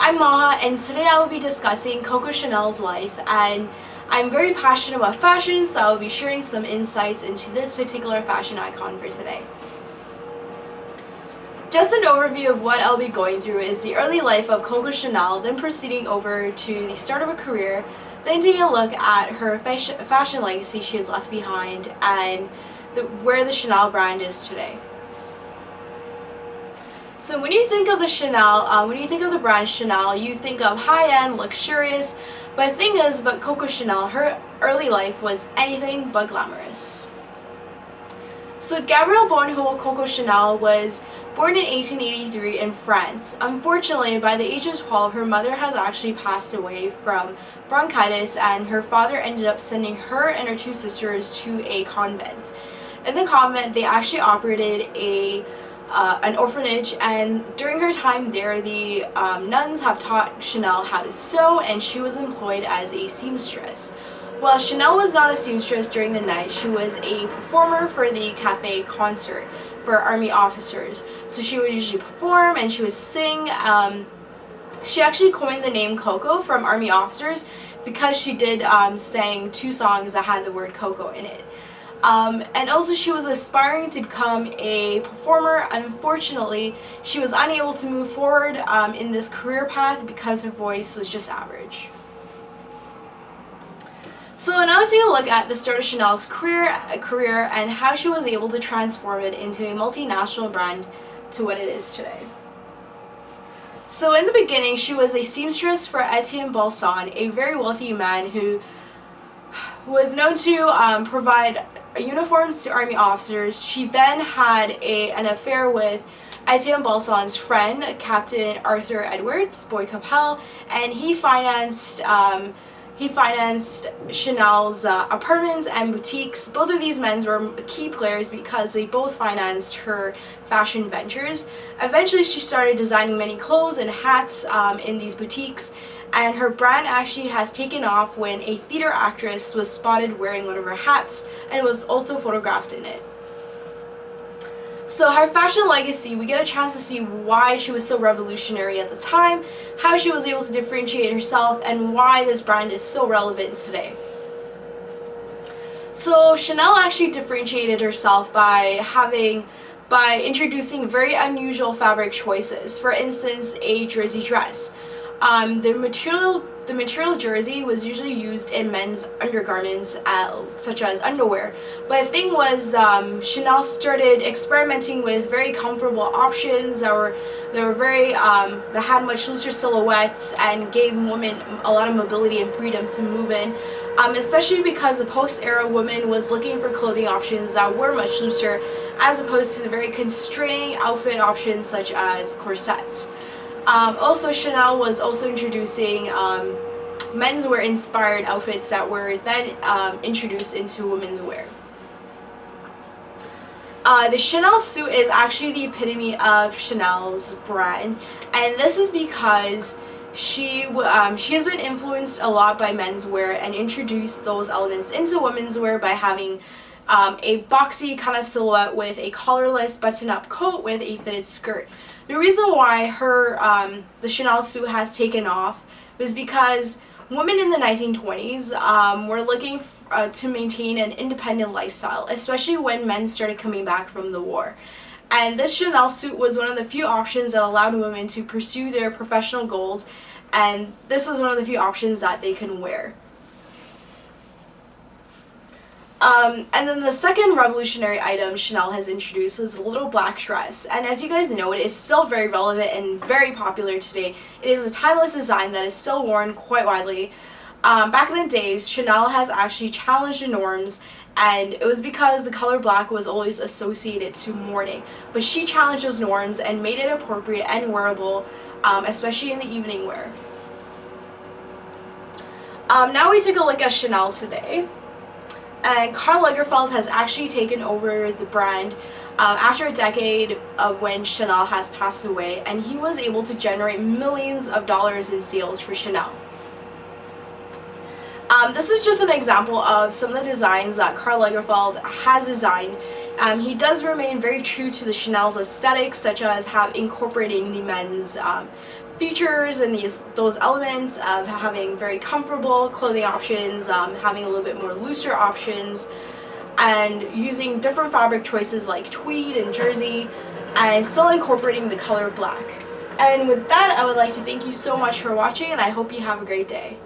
I'm Maha, and today I will be discussing Coco Chanel's life, and I'm very passionate about fashion, so I will be sharing some insights into this particular fashion icon for today. Just an overview of what I'll be going through is the early life of Coco Chanel, then proceeding over to the start of her career, then taking a look at her fashion legacy she has left behind, and where the Chanel brand is today. So when you think of the Chanel, when you think of the brand Chanel, you think of high-end, luxurious, but the thing is about Coco Chanel, her early life was anything but glamorous. So Gabrielle Bonjour Coco Chanel was born in 1883 in France. Unfortunately, by the age of 12, her mother has actually passed away from bronchitis, and her father ended up sending her and her two sisters to a convent. In the convent, they actually operated an orphanage, and during her time there, the nuns have taught Chanel how to sew, and she was employed as a seamstress. While Chanel was not a seamstress during the night, she was a performer for the cafe concert for army officers. So she would usually perform and she would sing. She actually coined the name Coco from army officers because she did sang two songs that had the word Coco in it. And also she was aspiring to become a performer. Unfortunately, she was unable to move forward in this career path because her voice was just average. So now let's take a look at the start of Chanel's career and how she was able to transform it into a multinational brand to what it is today. So in the beginning, she was a seamstress for Etienne Balsan, a very wealthy man who was known to provide uniforms to army officers. She then had an affair with Etienne Balsan's friend, Captain Arthur Edwards, Boy Capel, and he financed Chanel's apartments and boutiques. Both of these men were key players because they both financed her fashion ventures. Eventually, she started designing many clothes and hats in these boutiques, and her brand actually has taken off when a theater actress was spotted wearing one of her hats and was also photographed in it. So her fashion legacy, we get a chance to see why she was so revolutionary at the time, how she was able to differentiate herself, and why this brand is so relevant today. So Chanel actually differentiated herself by introducing very unusual fabric choices. For instance, a jersey dress. The material jersey was usually used in men's undergarments, such as underwear. But the thing was, Chanel started experimenting with very comfortable options that had much looser silhouettes and gave women a lot of mobility and freedom to move in. Especially because the post-era woman was looking for clothing options that were much looser, as opposed to the very constraining outfit options such as corsets. Also, Chanel was also introducing menswear inspired outfits that were then introduced into women's wear. The Chanel suit is actually the epitome of Chanel's brand, and this is because she has been influenced a lot by menswear and introduced those elements into women's wear by having a boxy kind of silhouette with a collarless button-up coat with a fitted skirt. The reason why the Chanel suit has taken off was because women in the 1920s were looking to maintain an independent lifestyle, especially when men started coming back from the war. And this Chanel suit was one of the few options that allowed women to pursue their professional goals, and this was one of the few options that they can wear. And then the second revolutionary item Chanel has introduced was the little black dress, and as you guys know, it is still very relevant and very popular today. It is a timeless design that is still worn quite widely. Back in the days, Chanel has actually challenged the norms, and it was because the color black was always associated to mourning, but she challenged those norms and made it appropriate and wearable, especially in the evening wear. Now we take a look at Chanel today. And Karl Lagerfeld has actually taken over the brand after a decade of when Chanel has passed away, and he was able to generate millions of dollars in sales for Chanel. This is just an example of some of the designs that Karl Lagerfeld has designed. He does remain very true to the Chanel's aesthetics, such as incorporating the men's features and those elements of having very comfortable clothing options, having a little bit more looser options, and using different fabric choices like tweed and jersey, and still incorporating the color black. And with that, I would like to thank you so much for watching, and I hope you have a great day.